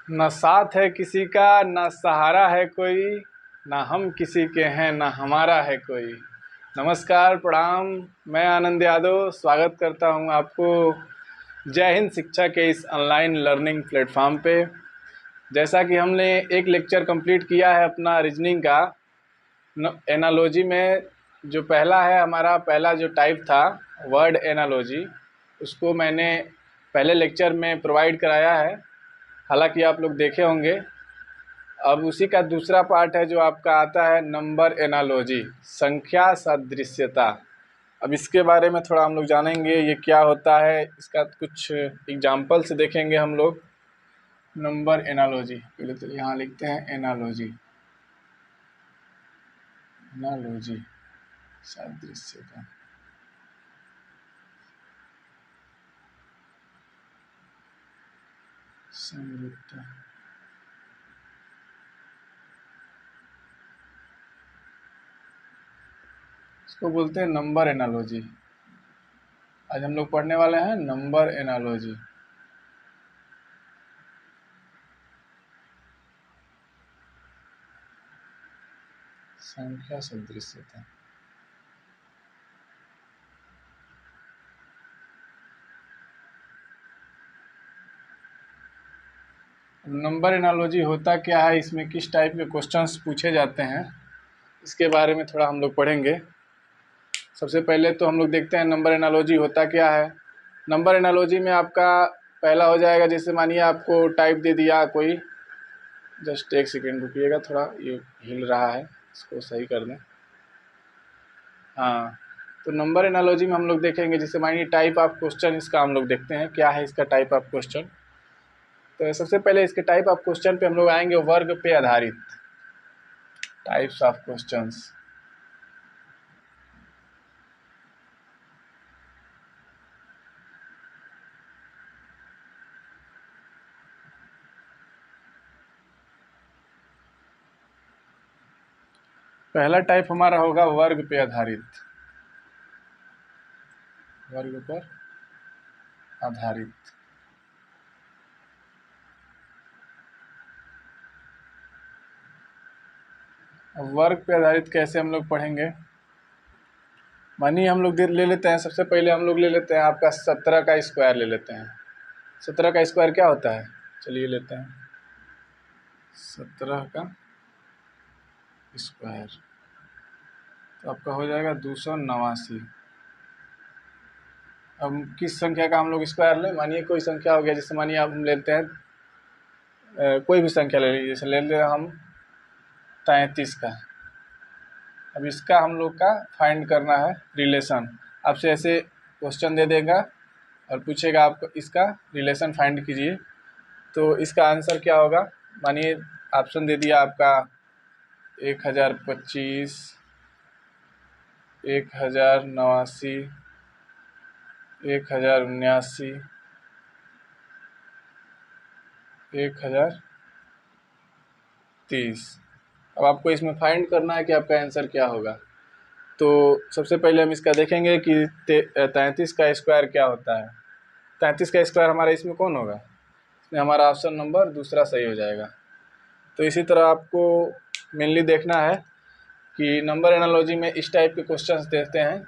न साथ है किसी का, न सहारा है कोई, ना हम किसी के हैं, ना हमारा है कोई। नमस्कार, प्रणाम। मैं आनंद यादव स्वागत करता हूं आपको जय हिंद शिक्षा के इस ऑनलाइन लर्निंग प्लेटफॉर्म पे। जैसा कि हमने एक लेक्चर कंप्लीट किया है अपना रीजनिंग का एनालॉजी में, जो पहला है हमारा पहला जो टाइप था वर्ड एनालॉजी, उसको मैंने पहले लेक्चर में प्रोवाइड कराया है, हालांकि आप लोग देखे होंगे। अब उसी का दूसरा पार्ट है जो आपका आता है नंबर एनालॉजी, संख्या सादृश्यता। अब इसके बारे में थोड़ा हम लोग जानेंगे, ये क्या होता है, इसका कुछ एग्जाम्पल से देखेंगे हम लोग। नंबर एनालॉजी, पहले तो यहाँ लिखते हैं एनालॉजी, एनालॉजी सादृश्यता। समरूपता, इसको बोलते हैं नंबर एनालॉजी। आज हम लोग पढ़ने वाले हैं नंबर एनालॉजी। संख्या सदृश्यता। नंबर एनालॉजी होता क्या है, इसमें किस टाइप के क्वेश्चंस पूछे जाते हैं, इसके बारे में थोड़ा हम लोग पढ़ेंगे। सबसे पहले तो हम लोग देखते हैं नंबर एनालॉजी होता क्या है। नंबर एनालॉजी में आपका पहला हो जाएगा, जैसे मानिए आपको टाइप दे दिया कोई, जस्ट एक सेकेंड रुकिएगा, थोड़ा ये हिल रहा है, इसको सही कर दें। हाँ, तो नंबर एनालॉजी में हम लोग देखेंगे, जैसे मानिए टाइप ऑफ क्वेश्चन, इसका हम लोग देखते हैं क्या है इसका टाइप ऑफ क्वेश्चन। तो सबसे पहले इसके टाइप ऑफ क्वेश्चन पे हम लोग आएंगे वर्ग पे आधारित, टाइप्स ऑफ क्वेश्चंस। पहला टाइप हमारा होगा वर्ग पे आधारित, वर्ग पर आधारित। अब वर्ग पे आधारित कैसे हम लोग पढ़ेंगे, मानिए हम लोग ले लेते हैं, सबसे पहले हम लोग ले लेते हैं आपका 17 का स्क्वायर ले लेते हैं। 17 का स्क्वायर क्या होता है, चलिए लेते हैं 17 का स्क्वायर, तो आपका हो जाएगा 289। अब किस संख्या का हम लोग स्क्वायर लें, मानिए कोई संख्या हो गया, जैसे मानिए आप हम लेते हैं कोई भी संख्या ले लीजिए, जैसे ले लेते हैं हम 33 का। अब इसका हम लोग का फाइंड करना है रिलेशन। आपसे ऐसे क्वेश्चन दे देगा और पूछेगा आपको इसका रिलेशन फाइंड कीजिए, तो इसका आंसर क्या होगा। मानिए ऑप्शन दे दिया आपका 1025, 1089, 1079, 1030। अब आपको इसमें फाइंड करना है कि आपका आंसर क्या होगा। तो सबसे पहले हम इसका देखेंगे कि 33 का स्क्वायर क्या होता है। 33 का स्क्वायर हमारा इसमें कौन होगा, इसमें हमारा ऑप्शन नंबर दूसरा सही हो जाएगा। तो इसी तरह आपको मेनली देखना है कि नंबर एनालॉजी में इस टाइप के क्वेश्चंस देते हैं।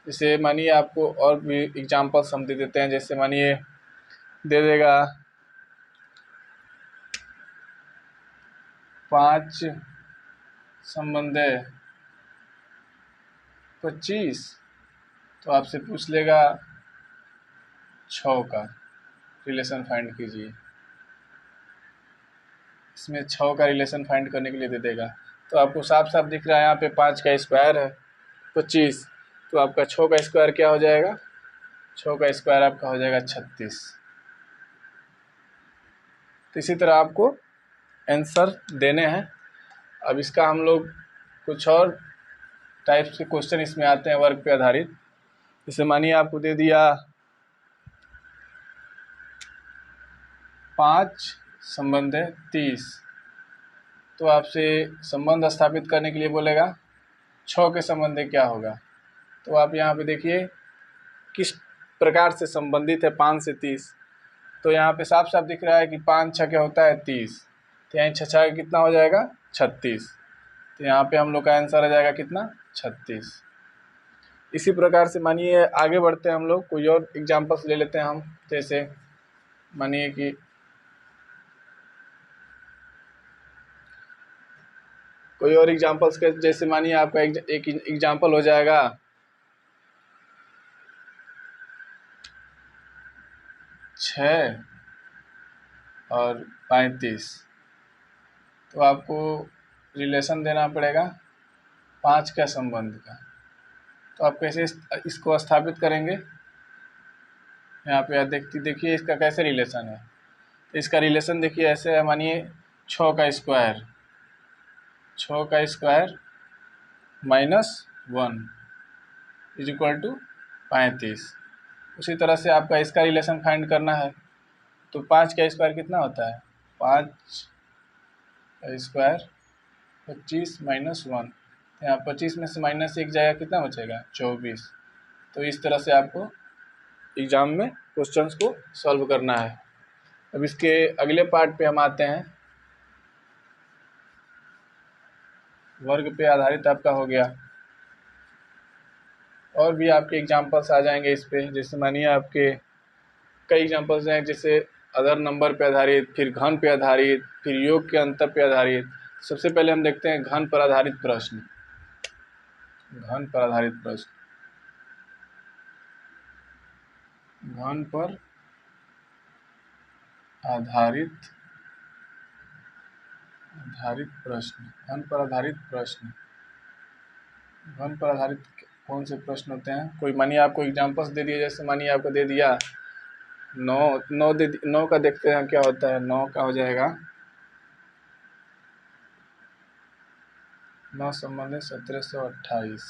जैसे मानिए आपको और भी एग्जांपल्स हम दे देते हैं, जैसे मानिए दे देगा 5 संबंधे 25, तो आपसे पूछ लेगा 6 का रिलेशन फाइंड कीजिए। इसमें 6 का रिलेशन फाइंड करने के लिए दे देगा, तो आपको साफ साफ दिख रहा है यहाँ पे 5 का स्क्वायर है 25, तो आपका 6 का स्क्वायर क्या हो जाएगा, 6 का स्क्वायर आपका हो जाएगा 36। तो इसी तरह आपको आंसर देने हैं। अब इसका हम लोग कुछ और टाइप्स के क्वेश्चन इसमें आते हैं वर्ग पे आधारित। जैसे मानिए आपको दे दिया 5 संबंध 30, तो आपसे संबंध स्थापित करने के लिए बोलेगा 6 के संबंध क्या होगा। तो आप यहाँ पे देखिए किस प्रकार से संबंधित है 5 से 30। तो यहाँ पे साफ साफ दिख रहा है कि 5 छः क्या होता है 30, तो यहाँ 6 छः कितना हो जाएगा 36। तो यहाँ पे हम लोग का आंसर आ जाएगा कितना 36। इसी प्रकार से मानिए आगे बढ़ते हैं हम लोग, कोई और एग्जांपल्स ले लेते हैं हम। जैसे मानिए कि कोई और एग्जांपल्स के, जैसे मानिए आपका एक एग्जांपल हो जाएगा 6 और 35। तो आपको रिलेशन देना पड़ेगा 5 का संबंध का। तो आप कैसे इसको स्थापित करेंगे? यहाँ पे देखिए इसका कैसे रिलेशन है। तो इसका रिलेशन देखिए ऐसे है, मानिए 6 का स्क्वायर, 6 का स्क्वायर -1 इज इक्वल टू 35। उसी तरह से आपका इसका रिलेशन फाइंड करना है। तो 5 का स्क्वायर कितना होता है 5 का स्क्वायर 25 -1। यहाँ 25 में से -1 जाएगा, कितना बचेगा 24। तो इस तरह से आपको एग्ज़ाम में क्वेश्चंस को सॉल्व करना है। अब इसके अगले पार्ट पे हम आते हैं। वर्ग पे आधारित आपका हो गया, और भी आपके एग्जांपल्स आ जाएंगे इस पे। जैसे मानिए आपके कई एग्जांपल्स हैं, जैसे अदर नंबर पे आधारित, फिर घन पे आधारित, फिर योग के अंतर पे आधारित। सबसे पहले हम देखते हैं घन पर आधारित प्रश्न। घन पर आधारित प्रश्न, घन पर आधारित प्रश्न, घन पर आधारित प्रश्न। घन पर आधारित कौन से प्रश्न होते हैं? कोई मानिए आपको एग्जांपल्स दे दिए, जैसे मानिए आपको दे दिया 9 का देखते हैं क्या होता है। 9 का हो जाएगा 9 संबंधित 1728।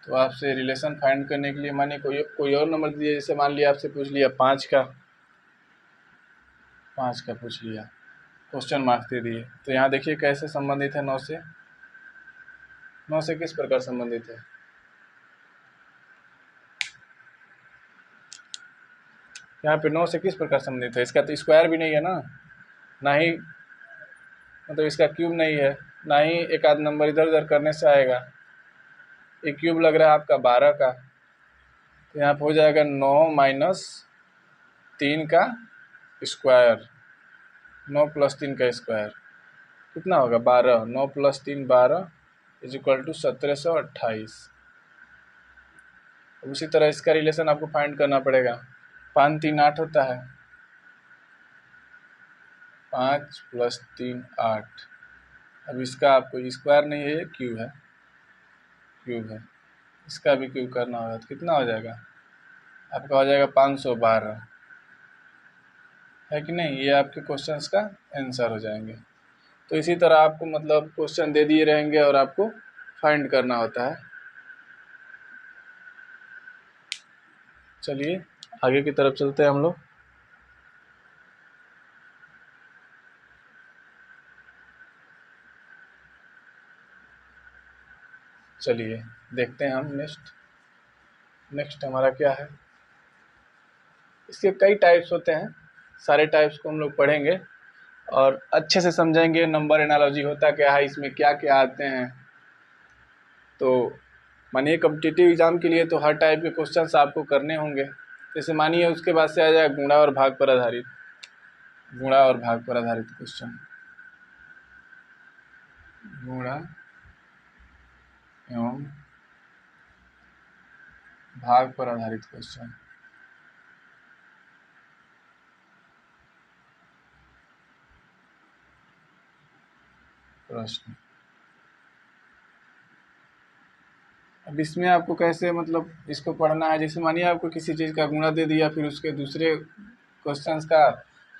तो आपसे रिलेशन फाइंड करने के लिए मानिए कोई और नंबर दिए, जैसे मान लिया आपसे पूछ लिया 5 का पूछ लिया, क्वेश्चन मार्क्स दे दिए। तो यहाँ देखिए कैसे संबंधित है 9 से। 9 से किस प्रकार संबंधित है? यहाँ पे 9 से किस प्रकार संबंधित है? इसका तो स्क्वायर भी नहीं है ना ही मतलब इसका क्यूब नहीं है, ना ही एक आध नंबर इधर उधर करने से आएगा। एक क्यूब लग रहा है आपका 12 का, तो यहाँ पे हो जाएगा 9 - 3 का स्क्वायर, 9 + 3 का स्क्वायर कितना होगा 12। 9 + 3 12 इज इक्वल टू 1728। उसी तरह इसका रिलेशन आपको फाइंड करना पड़ेगा। 5 3 8 होता है, 5 + 3 8। अब इसका आपको स्क्वायर नहीं है, क्यूब है, इसका भी क्यूब करना होगा तो कितना हो जाएगा आपका? हो जाएगा 512, है कि नहीं? ये आपके क्वेश्चंस का आंसर हो जाएंगे। तो इसी तरह आपको मतलब क्वेश्चन दे दिए रहेंगे और आपको फाइंड करना होता है। चलिए आगे की तरफ चलते हैं हम लोग। चलिए देखते हैं हम नेक्स्ट हमारा क्या है। इसके कई टाइप्स होते हैं, सारे टाइप्स को हम लोग पढ़ेंगे और अच्छे से समझेंगे। नंबर एनालॉजी होता क्या है, इसमें क्या क्या आते हैं। तो मानिए कॉम्पिटिटिव एग्जाम के लिए तो हर टाइप के क्वेश्चंस आपको करने होंगे। जैसे मानिए उसके बाद से आ जाएगा गुणा और भाग पर आधारित, क्वेश्चन, गुणा एवं भाग पर आधारित क्वेश्चन। प्रश्न अब इसमें आपको कैसे मतलब इसको पढ़ना है। जैसे मानिए आपको किसी चीज़ का गुणा दे दिया, फिर उसके दूसरे क्वेश्चंस का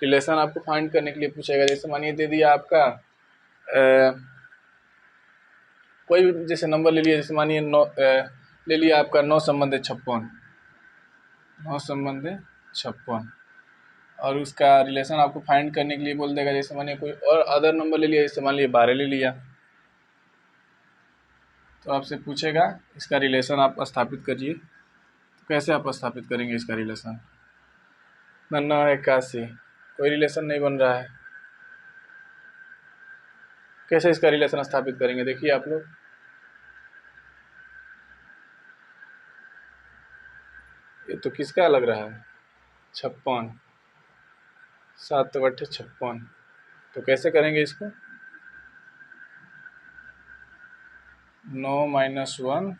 रिलेशन आपको फाइंड करने के लिए पूछेगा। जैसे मानिए दे दिया आपका कोई भी जैसे नंबर ले लिया, जैसे मानिए 9 ले लिया आपका 9 संबंधित 56, 9 संबंधित 56, और उसका रिलेशन आपको फाइंड करने के लिए बोल देगा। जैसे मानिए कोई और अदर नंबर ले लिया, जैसे मान लिया 12 ले लिया, तो आपसे पूछेगा इसका रिलेशन आप स्थापित करिए। तो कैसे आप स्थापित करेंगे इसका रिलेशन? 99 81, कोई रिलेशन नहीं बन रहा है। कैसे इसका रिलेशन स्थापित करेंगे देखिए आप लोग। ये तो किसका लग रहा है 56, 7 बट्टे 56। तो कैसे करेंगे इसको, 9 माइनस 1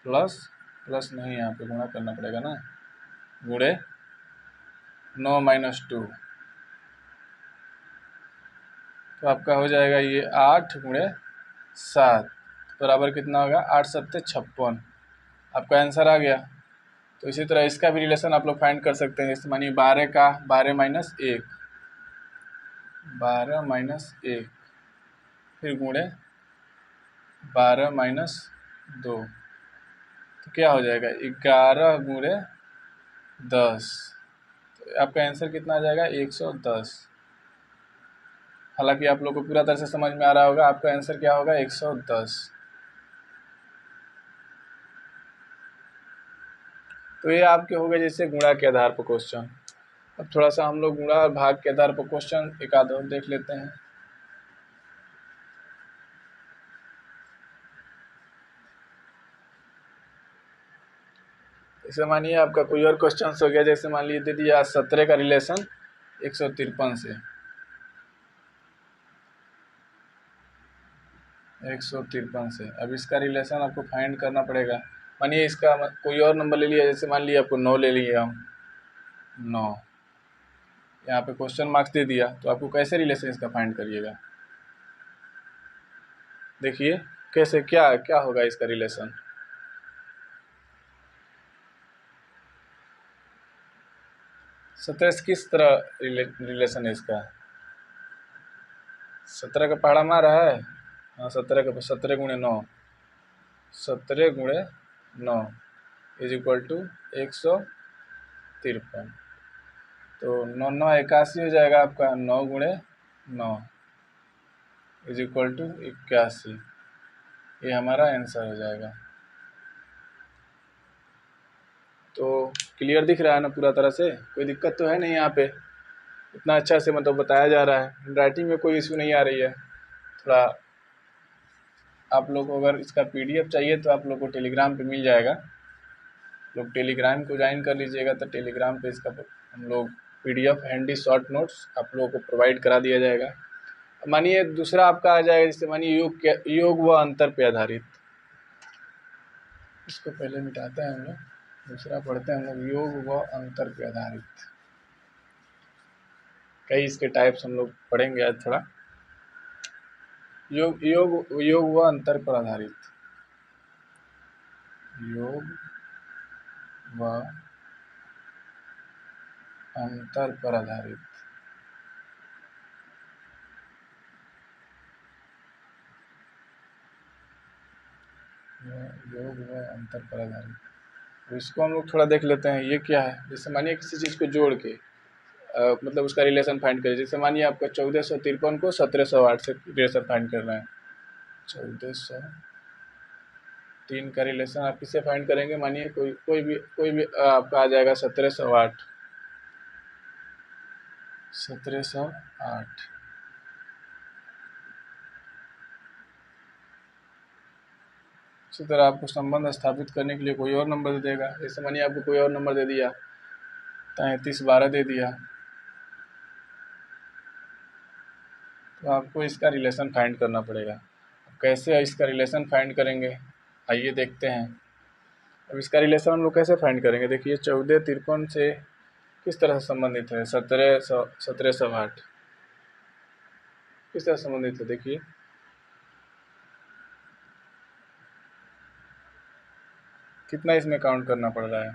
प्लस, प्लस नहीं यहाँ पे गुणा करना पड़ेगा ना, गुणे 9 माइनस 2, तो आपका हो जाएगा ये 8 गुणे 7 बराबर कितना होगा 8 सत्ते 56। आपका आंसर आ गया। तो इसी तरह इसका भी रिलेशन आप लोग फाइंड कर सकते हैं। जैसे मानिए 12 का 12 माइनस 1, 12 माइनस 1 फिर गुणे 12 माइनस 2, तो क्या हो जाएगा 11 गुणे 10। तो आपका आंसर कितना आ जाएगा 110। हालांकि आप लोग को पूरा तरह से समझ में आ रहा होगा, आपका आंसर क्या होगा 110। तो ये आपके हो गए जैसे गुणा के आधार पर क्वेश्चन। अब थोड़ा सा हम लोग गुणा और भाग के आधार पर क्वेश्चन एक आध और देख लेते हैं। जैसे मानिए आपका कोई और क्वेश्चन हो गया, जैसे मान लीजिए दे दिया 17 का रिलेशन 153 से, 153 से। अब इसका रिलेशन आपको फाइंड करना पड़ेगा। मानिए इसका कोई और नंबर ले लिया, जैसे मान लिया आपको 9 ले लिया हम, 9 यहाँ पे क्वेश्चन मार्क्स दे दिया, तो आपको कैसे रिलेशन इसका फाइंड करिएगा देखिए कैसे, क्या क्या होगा इसका रिलेशन। 17 से किस तरह रिलेशन है इसका, 17 का पहाड़ा मारा है, हाँ 17 का, 17 गुणे 9, 17 गुणे 9 इज इक्वल टू 153। तो 9 9 81 हो जाएगा आपका, 9 गुणे 9 इज इक्वल टू 81। ये हमारा आंसर हो जाएगा। तो क्लियर दिख रहा है ना पूरा तरह से, कोई दिक्कत तो है नहीं यहाँ पे, इतना अच्छा से मतलब बताया जा रहा है, राइटिंग में कोई इशू नहीं आ रही है। थोड़ा आप लोग को अगर इसका पीडीएफ चाहिए तो आप लोग को टेलीग्राम पे मिल जाएगा, लोग टेलीग्राम को ज्वाइन कर लीजिएगा, तो टेलीग्राम पे इसका हम लोग पीडीएफ हैंडी शॉर्ट नोट्स आप लोगों को प्रोवाइड करा दिया जाएगा। मानिए दूसरा आपका आ जाएगा, जैसे मानिए योग व अंतर पे आधारित, इसको पहले मिटाते हैं हम लोग, दूसरा पढ़ते हैं हम लोग, योग व अंतर पे आधारित। कई इसके टाइप्स हम लोग पढ़ेंगे आज थोड़ा। योग योग योग व अंतर पर आधारित, योग व अंतर पर आधारित, योग व अंतर पर आधारित। तो इसको हम लोग थोड़ा देख लेते हैं, ये क्या है। जैसे मानिए किसी चीज़ को जोड़ के मतलब उसका रिलेशन फाइंड करें। जैसे मानिए आपका 1453 को 1708 से रिलेशन फाइंड करना है। 1403 का रिलेशन आप किससे फाइंड करेंगे, मानिए कोई भी आपका आ जाएगा 1708, 1708। इसी तरह आपको संबंध स्थापित करने के लिए कोई और नंबर दे देगा। जैसे मानिए आपको कोई और नंबर दे दिया 3312 दे दिया, तो आपको इसका रिलेशन फाइंड करना पड़ेगा। कैसे इसका रिलेशन फाइंड करेंगे आइए देखते हैं। अब इसका रिलेशन हम लोग कैसे फाइंड करेंगे देखिए, 1453 से किस तरह से संबंधित है, 1708 किस तरह संबंधित है देखिए। कितना इसमें काउंट करना पड़ रहा है,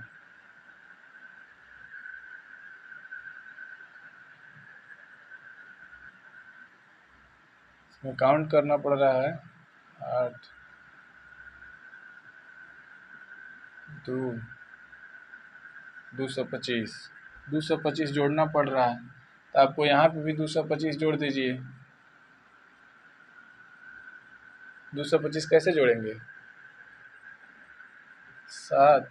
इसमें काउंट करना पड़ रहा है 8 2 225, 225 जोड़ना पड़ रहा है। तो आपको यहाँ पे भी 225 जोड़ दीजिए। 225 कैसे जोड़ेंगे, 7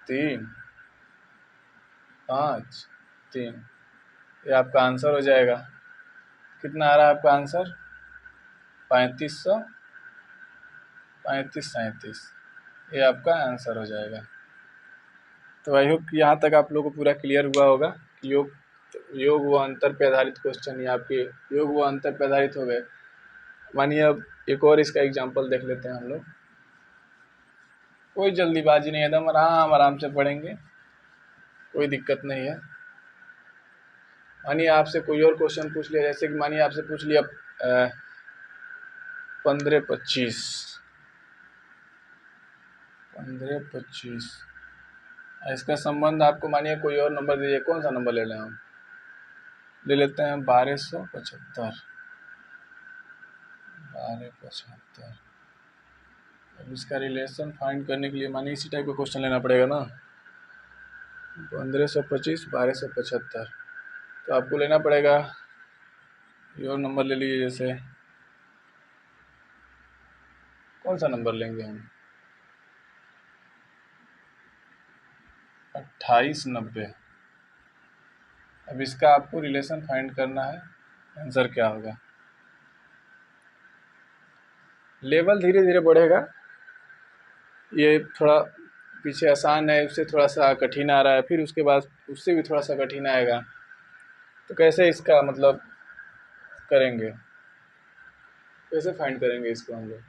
3, 5, 3, ये आपका आंसर हो जाएगा। कितना आ रहा है आपका आंसर? 3500, 35, 37, ये आपका आंसर हो जाएगा। तो आई होप कि यहाँ तक आप लोगों को पूरा क्लियर हुआ होगा कि योग व अंतर पे आधारित क्वेश्चन या आपके योग व अंतर पे आधारित हो गए। मानिए अब एक और इसका एग्जांपल देख लेते हैं हम लोग। कोई जल्दीबाजी नहीं है, एकदम आराम आराम से पढ़ेंगे, कोई दिक्कत नहीं है। मानिए आपसे कोई और क्वेश्चन पूछ लिया, जैसे कि मानिए आपसे पूछ लिया 15-25, 15-25, इसका संबंध आपको मानिए कोई और नंबर दीजिए। कौन सा नंबर ले लें हम? ले लेते हैं 1275, 1275। अब इसका रिलेशन फाइंड करने के लिए मानिए इसी टाइप का क्वेश्चन लेना पड़ेगा ना। 1525, 1275, तो आपको लेना पड़ेगा ये और नंबर ले लीजिए। जैसे कौन सा नंबर लेंगे हम? 2890। अब इसका आपको रिलेशन फाइंड करना है, आंसर क्या होगा। लेवल धीरे धीरे बढ़ेगा, ये थोड़ा पीछे आसान है, उससे थोड़ा सा कठिन आ रहा है, फिर उसके बाद उससे भी थोड़ा सा कठिन आएगा। तो कैसे इसका मतलब करेंगे, कैसे फाइंड करेंगे इसको हम लोग?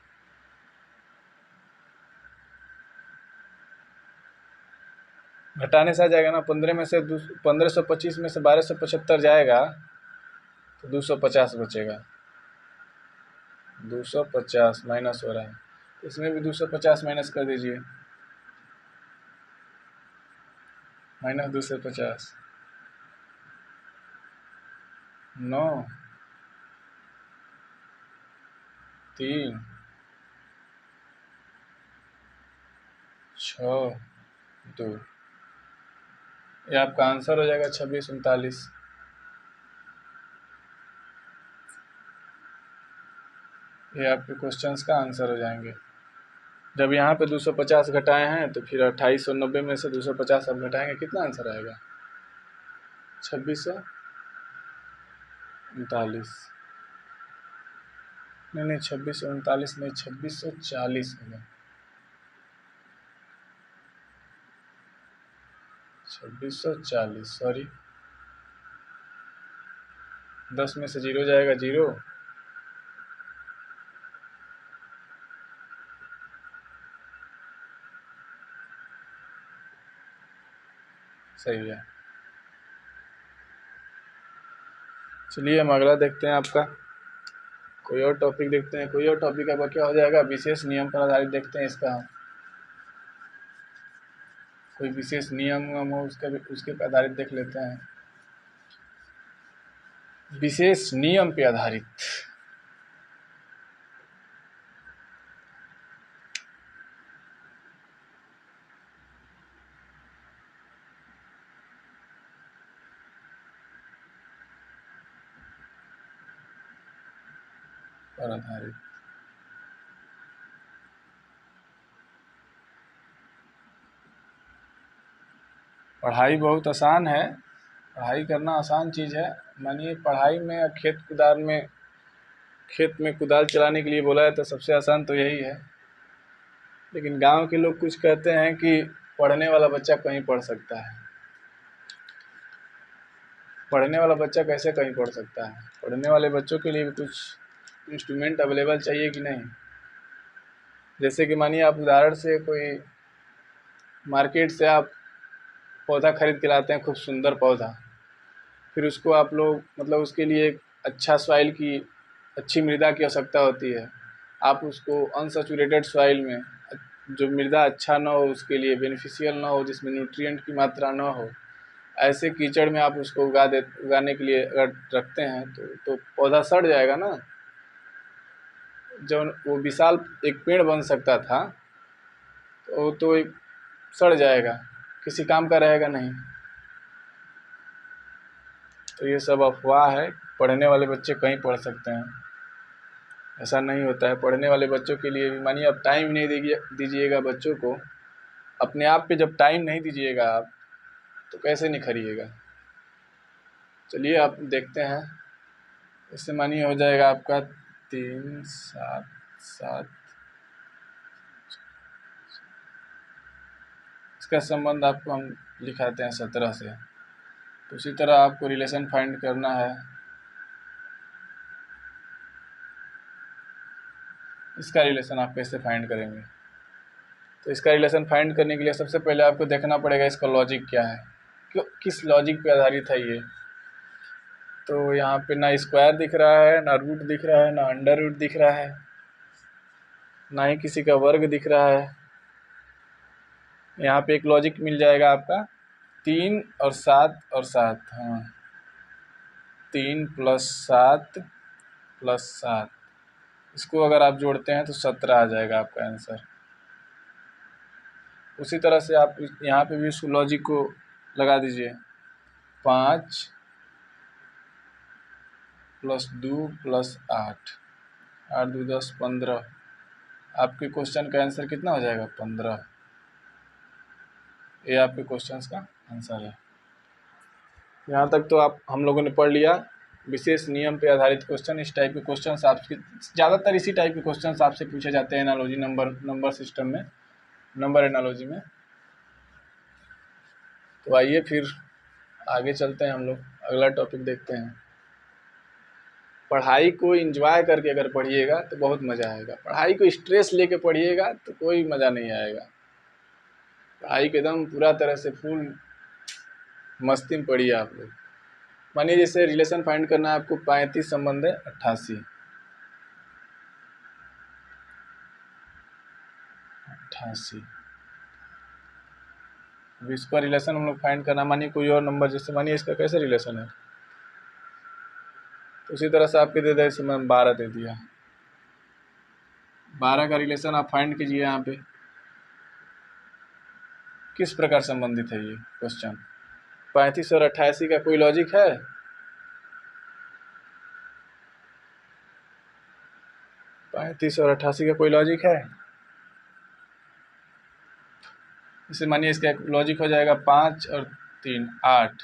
घटाने से आ जाएगा ना। 15 में से 1525 में से 1275 जाएगा तो 250 बचेगा। 250 माइनस हो रहा है, इसमें भी 250 माइनस कर दीजिए। माइनस 250, 9, 3, 6, 2, ये आपका आंसर हो जाएगा 2639। ये आपके क्वेश्चंस का आंसर हो जाएंगे। जब यहाँ पे 250 घटाए हैं तो फिर 2890 में से 250 अब घटाएंगे, कितना आंसर आएगा? 2639। नहीं, 2639 नहीं, 2640 होगा। 2640, सॉरी, 10 में से 0 जाएगा, 0। सही है। चलिए हम अगला देखते हैं आपका, कोई और टॉपिक देखते हैं। कोई और टॉपिक आपका क्या हो जाएगा? विशेष नियम पर आधारित देखते हैं इसका। कोई विशेष नियम हो उसका भी, उसके पर आधारित देख लेते हैं। विशेष नियम पे आधारित। पर आधारित पढ़ाई बहुत आसान है, पढ़ाई करना आसान चीज़ है। मानिए पढ़ाई में खेत में कुदाल चलाने के लिए बोला है तो सबसे आसान तो यही है। लेकिन गांव के लोग कुछ कहते हैं कि पढ़ने वाला बच्चा कहीं पढ़ सकता है। पढ़ने वाला बच्चा कैसे कहीं पढ़ सकता है? पढ़ने वाले बच्चों के लिए भी कुछ इंस्ट्रूमेंट अवेलेबल चाहिए कि नहीं। जैसे कि मानिए आप उदाहरण से कोई मार्केट से आप पौधा खरीद के लाते हैं, खूब सुंदर पौधा, फिर उसको आप लोग मतलब उसके लिए एक अच्छा सॉइल की, अच्छी मृदा की आवश्यकता होती है। आप उसको अनसैचुरेटेड सॉइल में, जो मृदा अच्छा ना हो, उसके लिए बेनिफिशियल ना हो, जिसमें न्यूट्रिएंट की मात्रा ना हो, ऐसे कीचड़ में आप उसको उगाने के लिए अगर रखते हैं तो पौधा सड़ जाएगा ना। जो वो विशाल एक पेड़ बन सकता था तो एक सड़ जाएगा, किसी काम का रहेगा नहीं। तो ये सब अफवाह है, पढ़ने वाले बच्चे कहीं पढ़ सकते हैं, ऐसा नहीं होता है। पढ़ने वाले बच्चों के लिए भी मानिए आप टाइम नहीं दीजिएगा बच्चों को, अपने आप पे जब टाइम नहीं दीजिएगा आप तो कैसे निखरिएगा। चलिए आप देखते हैं। इससे मानिए हो जाएगा आपका 3 7 7। इसका संबंध आपको हम लिखाते हैं 17 से। तो उसी तरह आपको रिलेशन फाइंड करना है। इसका रिलेशन आप कैसे फाइंड करेंगे? तो इसका रिलेशन फाइंड करने के लिए सबसे पहले आपको देखना पड़ेगा इसका लॉजिक क्या है, क्यों किस लॉजिक पे आधारित है ये। तो यहाँ पे ना स्क्वायर दिख रहा है, ना रूट दिख रहा है, ना अंडर रूट दिख रहा है, ना ही किसी का वर्ग दिख रहा है। यहाँ पे एक लॉजिक मिल जाएगा आपका 3 और 7 और 7। हाँ, 3 + 7 + 7, इसको अगर आप जोड़ते हैं तो 17 आ जाएगा आपका आंसर। उसी तरह से आप यहाँ पे भी इस लॉजिक को लगा दीजिए। 5 + 2 + 8, 8 2 10 15। आपके क्वेश्चन का आंसर कितना हो जाएगा? 15। ये आपके क्वेश्चन का आंसर है। यहाँ तक तो आप हम लोगों ने पढ़ लिया विशेष नियम पे आधारित क्वेश्चन। इस टाइप के क्वेश्चन आपके ज़्यादातर इसी टाइप के क्वेश्चन आपसे पूछे जाते हैं एनालॉजी नंबर सिस्टम में, नंबर एनालॉजी में। तो आइए फिर आगे चलते हैं, हम लोग अगला टॉपिक देखते हैं। पढ़ाई को एंजॉय करके अगर पढ़िएगा तो बहुत मज़ा आएगा। पढ़ाई को स्ट्रेस लेके पढ़िएगा तो कोई मज़ा नहीं आएगा। पढ़ाई को एकदम पूरा तरह से फुल मस्ती में पढ़िए आप लोग। मानिए जैसे रिलेशन फाइंड करना है आपको, 35 संबंध है 88। 88 अब इसका रिलेशन हम लोग फाइंड करना। मानिए कोई और नंबर, जैसे मानिए इसका कैसे रिलेशन है, तो उसी तरह से आपके दे दिया। जैसे मैंने 12 दे दिया, 12 का रिलेशन आप फाइंड कीजिए। यहाँ पे किस प्रकार संबंधित है ये क्वेश्चन? 35 और 88 का कोई लॉजिक है? 35 और 88 का कोई लॉजिक है? जैसे मानिए इसका एक लॉजिक हो जाएगा 5 और 3 8,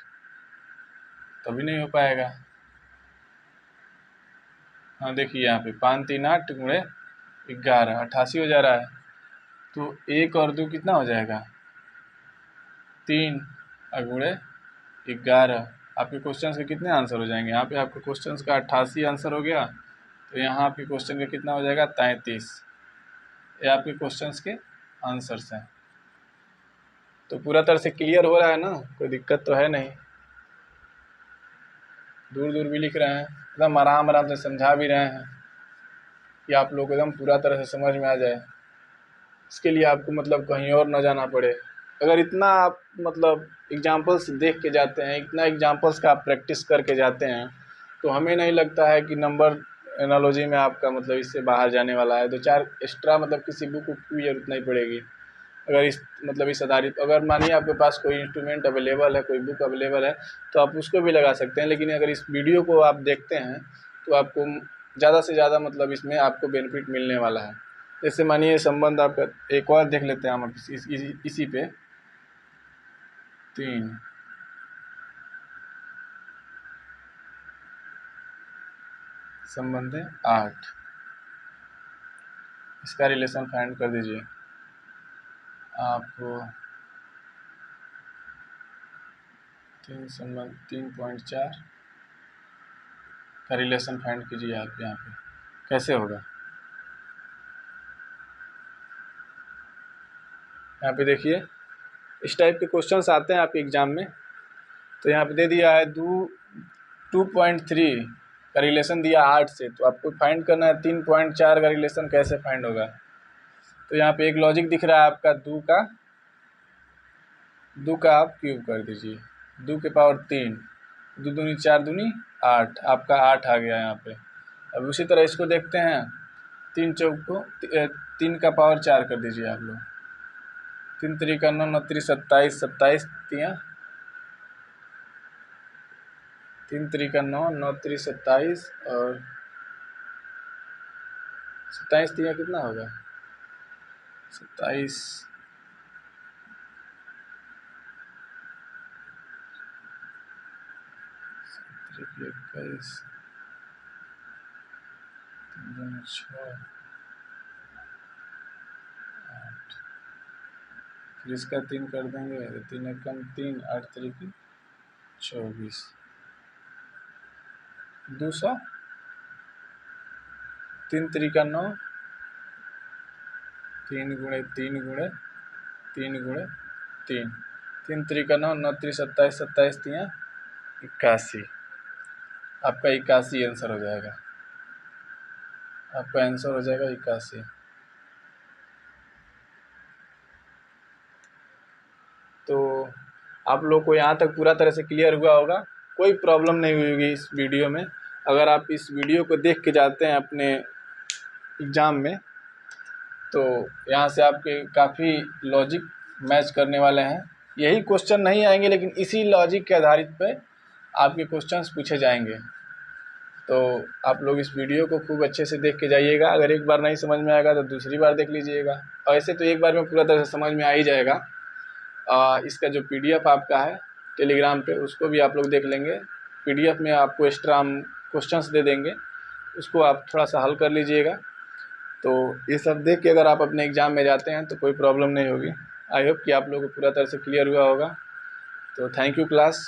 तभी नहीं हो पाएगा। हाँ देखिए यहाँ पे 5 3 8 गुणे 11, 88 हो जा रहा है। तो 1 और 2 कितना हो जाएगा? 3 और गुणे 11। आपके क्वेश्चन के कितने आंसर हो जाएंगे? यहाँ पे आपके क्वेश्चन का 88 आंसर हो गया। तो यहाँ आपके क्वेश्चन का कितना हो जाएगा? 33। ये आपके क्वेश्चंस के आंसर्स हैं। तो पूरा तरह से क्लियर हो रहा है ना, कोई दिक्कत तो है नहीं। दूर दूर भी लिख रहे हैं, एकदम आराम आराम से समझा भी रहे हैं कि आप लोग एकदम पूरा तरह से समझ में आ जाए। इसके लिए आपको मतलब कहीं और ना जाना पड़े। अगर इतना आप मतलब एग्जाम्पल्स देख के जाते हैं, इतना एग्जाम्पल्स का आप प्रैक्टिस करके जाते हैं, तो हमें नहीं लगता है कि नंबर एनालॉजी में आपका मतलब इससे बाहर जाने वाला है। 2-4 एक्स्ट्रा मतलब किसी बुक की जरूरत नहीं पड़ेगी। अगर इस मतलब इस आधारित, अगर मानिए आपके पास कोई इंस्ट्रूमेंट अवेलेबल है, कोई बुक अवेलेबल है, तो आप उसको भी लगा सकते हैं। लेकिन अगर इस वीडियो को आप देखते हैं तो आपको ज़्यादा से ज़्यादा मतलब इसमें आपको बेनिफिट मिलने वाला है। जैसे मानिए संबंध आपका एक और देख लेते हैं हम इसी पे 3 संबंध है 8, इसका रिलेशन फाइंड कर दीजिए। आपको 3 संबंध 3.4 का रिलेशन फाइंड कीजिए। आप यहाँ पे कैसे होगा? यहाँ पे देखिए इस टाइप के क्वेश्चंस आते हैं आपके एग्जाम में। तो यहाँ पे दे दिया है 2.3 का रिलेशन दिया 8 से, तो आपको फाइंड करना है 3.4 का रिलेशन कैसे फाइंड होगा। तो यहाँ पे एक लॉजिक दिख रहा है आपका 2 का आप क्यूब कर दीजिए, 2 के पावर 3, 2 दूनी 4 दूनी 8, आपका 8 आ गया यहाँ पे। अब उसी तरह इसको देखते हैं, 3 चौक को 3 का पावर 4 कर दीजिए आप लोग। 3 3 का 9, 9 3 27, 27 तियाँ 3 3 का 9, 9 3 27 और 27 तियाँ कितना होगा? 27 21, 3 6 8, फिर इसका 3 कर देंगे तो 3 एकम 3, 8 3 24, 200, 3 3 9, 3 गुणे 3 गुणे 3 गुणे 3, 3 3 9, 9 3 27, 27 3 81। आपका 81 आंसर हो जाएगा। आपका आंसर हो जाएगा 81। तो आप लोग को यहाँ तक पूरा तरह से क्लियर हुआ होगा, कोई प्रॉब्लम नहीं हुई होगी इस वीडियो में। अगर आप इस वीडियो को देख के जाते हैं अपने एग्ज़ाम में, तो यहाँ से आपके काफ़ी लॉजिक मैच करने वाले हैं। यही क्वेश्चन नहीं आएंगे, लेकिन इसी लॉजिक के आधारित पे आपके क्वेश्चंस पूछे जाएंगे। तो आप लोग इस वीडियो को खूब अच्छे से देख के जाइएगा। अगर एक बार नहीं समझ में आएगा तो दूसरी बार देख लीजिएगा। ऐसे तो एक बार में पूरा तरह से समझ में आ ही जाएगा। इसका जो PDF आपका है टेलीग्राम पे, उसको भी आप लोग देख लेंगे। PDF में आपको एक्स्ट्रा हम क्वेश्चंस दे देंगे, उसको आप थोड़ा सा हल कर लीजिएगा। तो ये सब देख के अगर आप अपने एग्ज़ाम में जाते हैं तो कोई प्रॉब्लम नहीं होगी। आई होप कि आप लोगों को पूरा तरह से क्लियर हुआ होगा। तो थैंक यू क्लास।